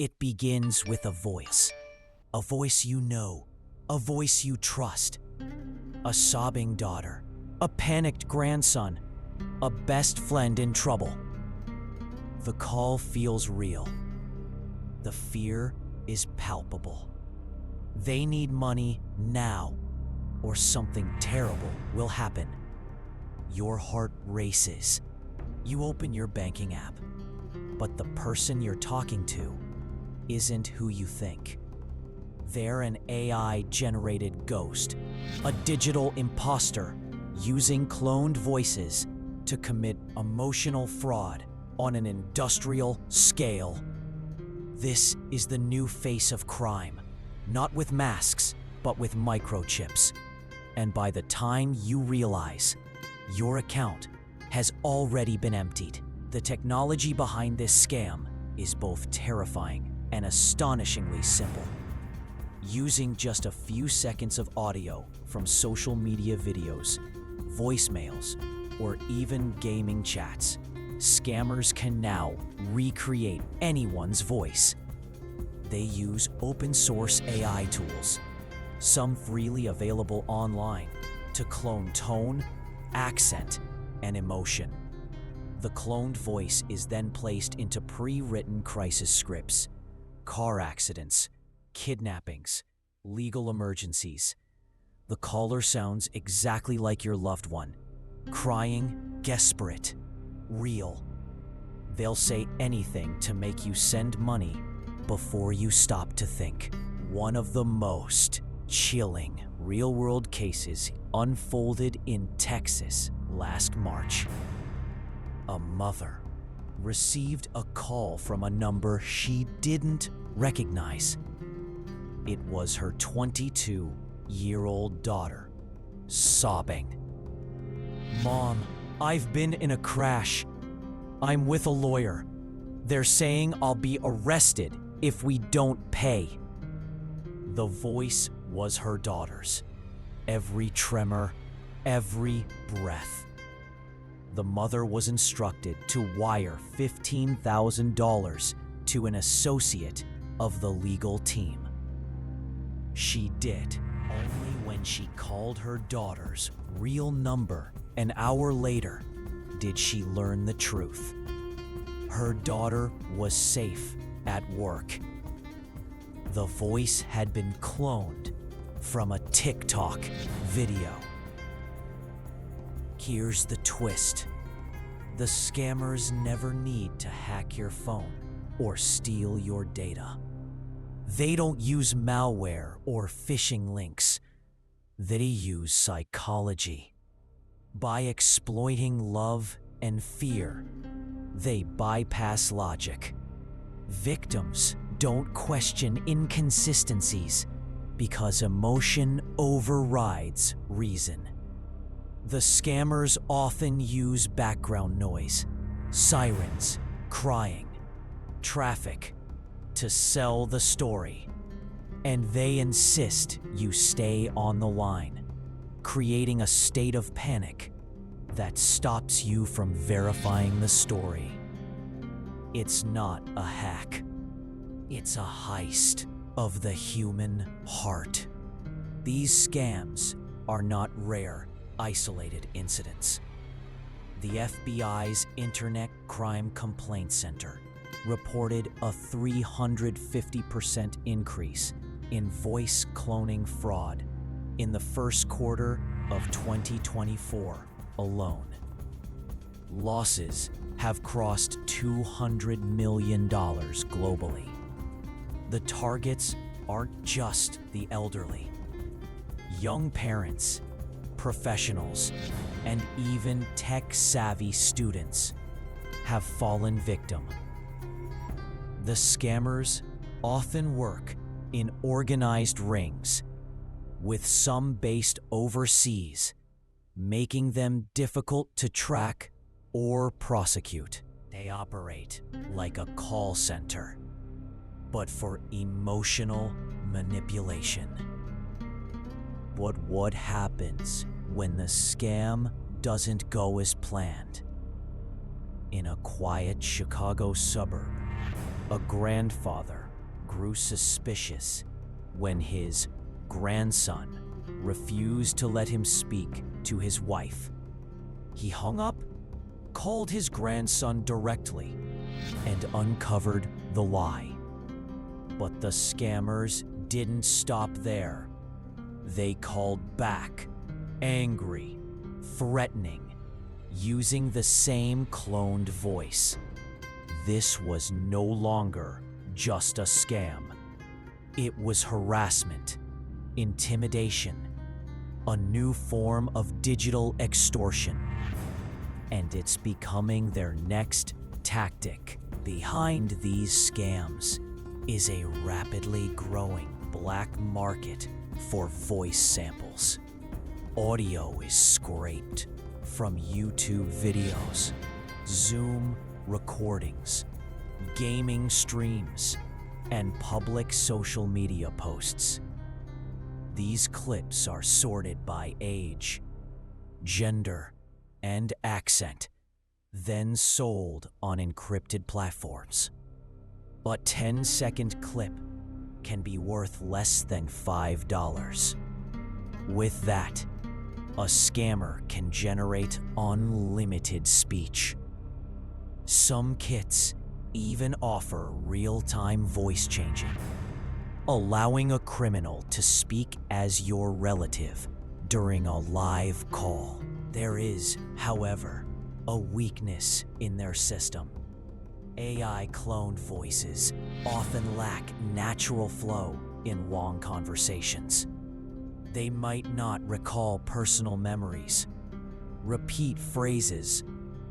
It begins with a voice you know, a voice you trust, a sobbing daughter, a panicked grandson, a best friend in trouble. The call feels real. The fear is palpable. They need money now, or something terrible will happen. Your heart races. You open your banking app, but the person you're talking to isn't who you think. They're an AI-generated ghost, a digital imposter using cloned voices to commit emotional fraud on an industrial scale. This is the new face of crime, not with masks, but with microchips. And by the time you realize, your account has already been emptied. The technology behind this scam is both terrifying and astonishingly simple. Using just a few seconds of audio from social media videos, voicemails, or even gaming chats, scammers can now recreate anyone's voice. They use open-source AI tools, some freely available online, to clone tone, accent, and emotion. The cloned voice is then placed into pre-written crisis scripts, car accidents, kidnappings, legal emergencies. The caller sounds exactly like your loved one, crying, desperate, real. They'll say anything to make you send money before you stop to think. One of the most chilling real-world cases unfolded in Texas last March. A mother received a call from a number she didn't recognize. It was her 22-year-old daughter, sobbing. "Mom, I've been in a crash. I'm with a lawyer. They're saying I'll be arrested if we don't pay." The voice was her daughter's. Every tremor, every breath. The mother was instructed to wire $15,000 to an associate of the legal team. She did. Only when she called her daughter's real number an hour later did she learn the truth. Her daughter was safe at work. The voice had been cloned from a TikTok video. Here's the twist. The scammers never need to hack your phone or steal your data. They don't use malware or phishing links. They use psychology. By exploiting love and fear, they bypass logic. Victims don't question inconsistencies because emotion overrides reason. The scammers often use background noise, sirens, crying, traffic, to sell the story. And they insist you stay on the line, creating a state of panic that stops you from verifying the story. It's not a hack. It's a heist of the human heart. These scams are not rare, isolated incidents. The FBI's Internet Crime Complaint Center reported a 350% increase in voice cloning fraud in the first quarter of 2024 alone. Losses have crossed $200 million globally. The targets aren't just the elderly. Young parents, professionals, and even tech-savvy students have fallen victim. The scammers often work in organized rings, with some based overseas, making them difficult to track or prosecute. They operate like a call center, but for emotional manipulation. But what happens when the scam doesn't go as planned? In a quiet Chicago suburb, a grandfather grew suspicious when his grandson refused to let him speak to his wife. He hung up, called his grandson directly, and uncovered the lie. But the scammers didn't stop there. They called back, angry, threatening, using the same cloned voice. This was no longer just a scam. It was harassment, intimidation, a new form of digital extortion. And it's becoming their next tactic. Behind these scams is a rapidly growing black market for voice samples. Audio is scraped from YouTube videos, Zoom recordings, gaming streams, and public social media posts. These clips are sorted by age, gender, and accent, then sold on encrypted platforms. A 10-second clip can be worth less than $5. With that, a scammer can generate unlimited speech. Some kits even offer real-time voice changing, allowing a criminal to speak as your relative during a live call. There is, however, a weakness in their system. AI cloned voices often lack natural flow in long conversations. They might not recall personal memories, repeat phrases,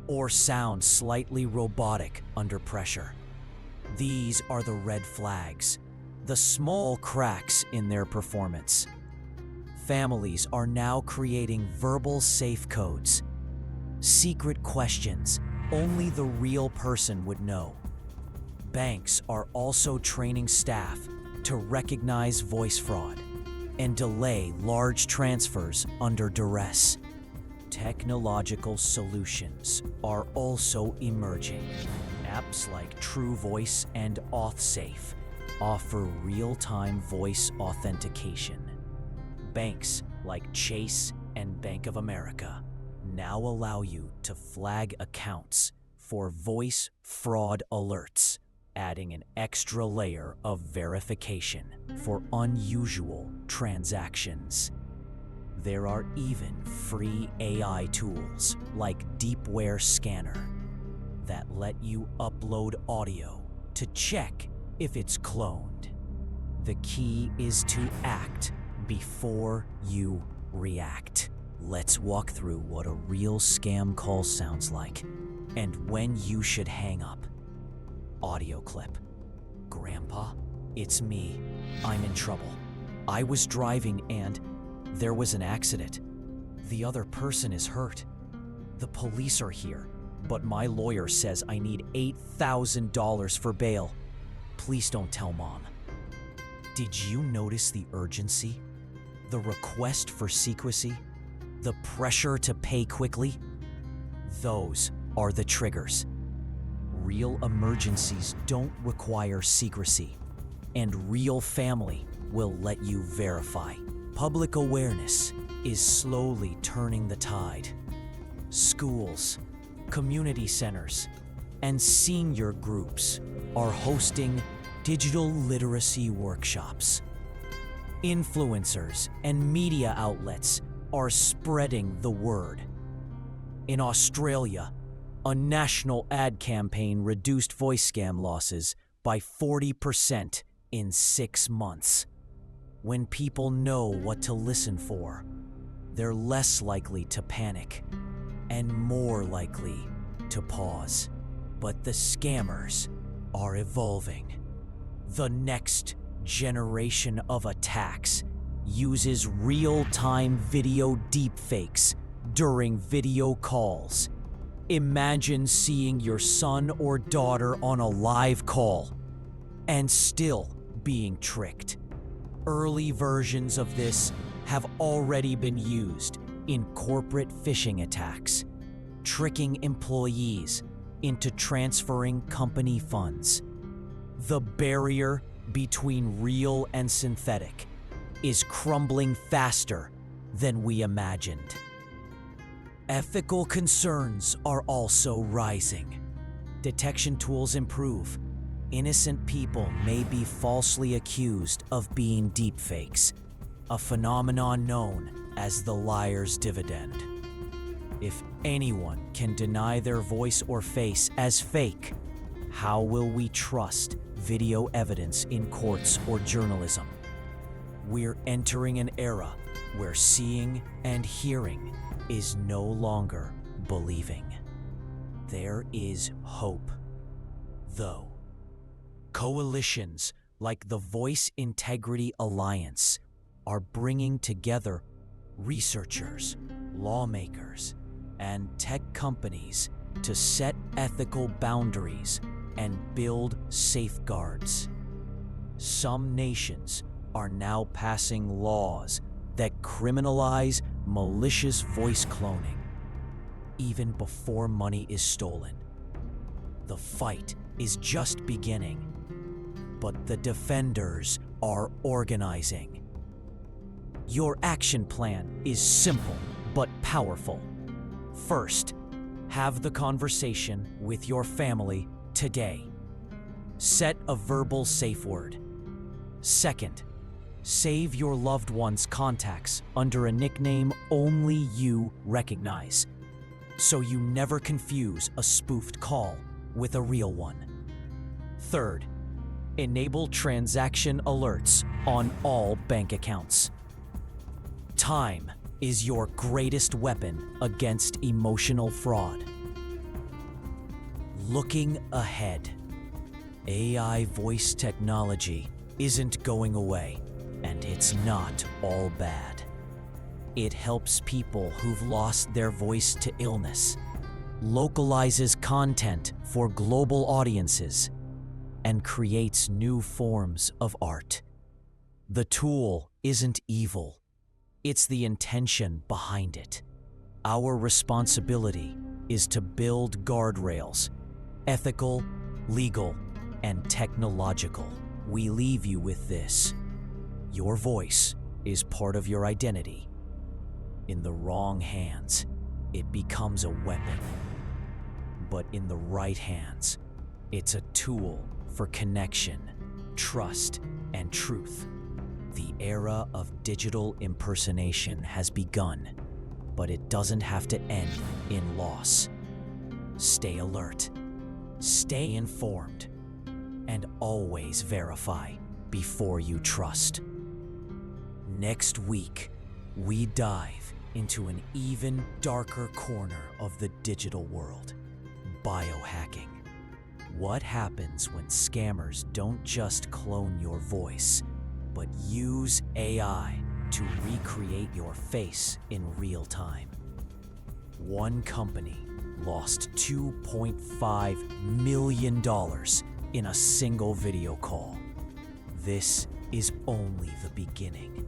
or sound slightly robotic under pressure. These are the red flags, the small cracks in their performance. Families are now creating verbal safe codes, secret questions only the real person would know. Banks are also training staff to recognize voice fraud and delay large transfers under duress. Technological solutions are also emerging. Apps like True Voice and AuthSafe offer real-time voice authentication. Banks like Chase and Bank of America now allow you to flag accounts for voice fraud alerts, adding an extra layer of verification for unusual transactions. There are even free AI tools like Deepware Scanner that let you upload audio to check if it's cloned. The key is to act before you react. Let's walk through what a real scam call sounds like and when you should hang up. Audio clip. Grandpa, it's me. I'm in trouble. I was driving and there was an accident. The other person is hurt. The police are here, but my lawyer says I need $8,000 for bail. Please don't tell Mom. Did you notice the urgency? The request for secrecy? The pressure to pay quickly? Those are the triggers. Real emergencies don't require secrecy, and real family will let you verify. Public awareness is slowly turning the tide. Schools, community centers, and senior groups are hosting digital literacy workshops. Influencers and media outlets are spreading the word. In Australia, a national ad campaign reduced voice scam losses by 40% in 6 months. When people know what to listen for, they're less likely to panic and more likely to pause. But the scammers are evolving. The next generation of attacks uses real-time video deepfakes during video calls. Imagine seeing your son or daughter on a live call and still being tricked. Early versions of this have already been used in corporate phishing attacks, tricking employees into transferring company funds. The barrier between real and synthetic is crumbling faster than we imagined. Ethical concerns are also rising. Detection tools improve. Innocent people may be falsely accused of being deepfakes, a phenomenon known as the liar's dividend. If anyone can deny their voice or face as fake, how will we trust video evidence in courts or journalism? We're entering an era where seeing and hearing is no longer believing. There is hope, though. Coalitions like the Voice Integrity Alliance are bringing together researchers, lawmakers, and tech companies to set ethical boundaries and build safeguards. Some nations are now passing laws that criminalize malicious voice cloning, even before money is stolen. The fight is just beginning, but the defenders are organizing. Your action plan is simple but powerful. First, have the conversation with your family today. Set a verbal safe word. Second, save your loved one's contacts under a nickname only you recognize, so you never confuse a spoofed call with a real one. Third, enable transaction alerts on all bank accounts. Time is your greatest weapon against emotional fraud. Looking ahead, AI voice technology isn't going away, and it's not all bad. It helps people who've lost their voice to illness, localizes content for global audiences, and creates new forms of art. The tool isn't evil. It's the intention behind it. Our responsibility is to build guardrails, ethical, legal, and technological. We leave you with this. Your voice is part of your identity. In the wrong hands, it becomes a weapon. But in the right hands, it's a tool for connection, trust, and truth. The era of digital impersonation has begun, but it doesn't have to end in loss. Stay alert, stay informed, and always verify before you trust. Next week, we dive into an even darker corner of the digital world: biohacking. What happens when scammers don't just clone your voice, but use AI to recreate your face in real time? One company lost $2.5 million in a single video call. This is only the beginning.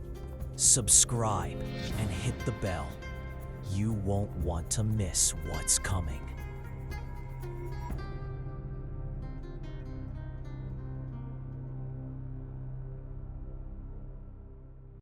Subscribe and hit the bell. You won't want to miss what's coming.